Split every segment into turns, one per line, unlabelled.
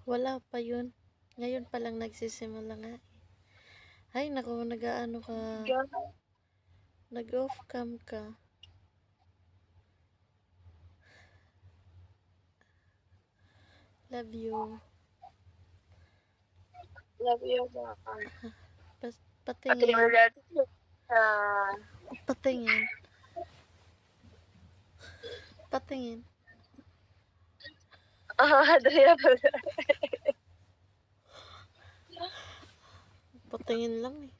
Wala pa yun. Ngayon pa lang nagsisimula nga. Ay, naku, nag-aano ka. Nag-off cam ka. Love you.
Love you, mom.
Patingin.
Ah,
Patingin. Patingin.
Adria pala.
Patingin lang eh.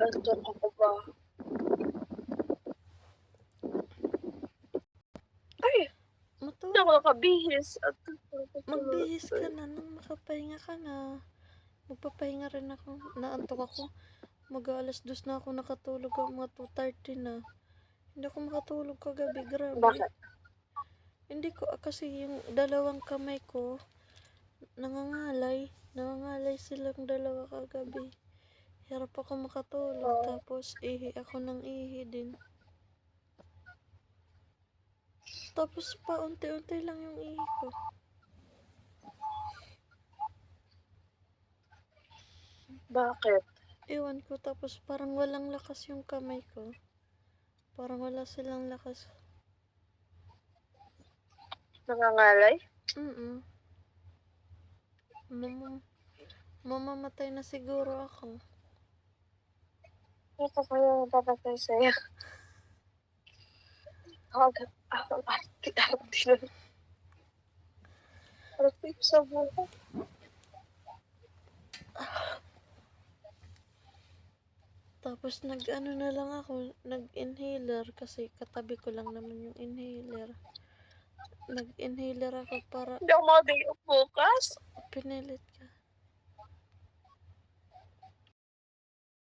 Anton ako ba? Ay, hindi ako nakabihis.
Magbihis ka na nang makapahinga ka na. Magpapahinga rin ako. Naantok ako. Mag-aalas 2 na ako nakatulog. Mga 2:30 na. Hindi ako makatulog kagabi. Grabe.
Bakit?
Hindi ko, kasi yung dalawang kamay ko, nangangalay. Nangangalay silang dalawa kagabi. Hirap ako makatulog. Tapos, ihi ako ng ihi din. Tapos, paunti-unti lang yung ihi ko.
Bakit?
Ewan ko. Tapos, parang walang lakas yung kamay ko. Parang wala silang lakas.
Nangangalay?
Mamamatay na siguro ako.
Ito kaya papatay sa'yo. Ako arte-arte. Arte sa buhay.
Tapos nag-ano na lang ako, nag-inhaler kasi katabi ko lang naman yung inhaler. Nag-inhaler ako para
Hindi ako makadayo bukas.
pinilit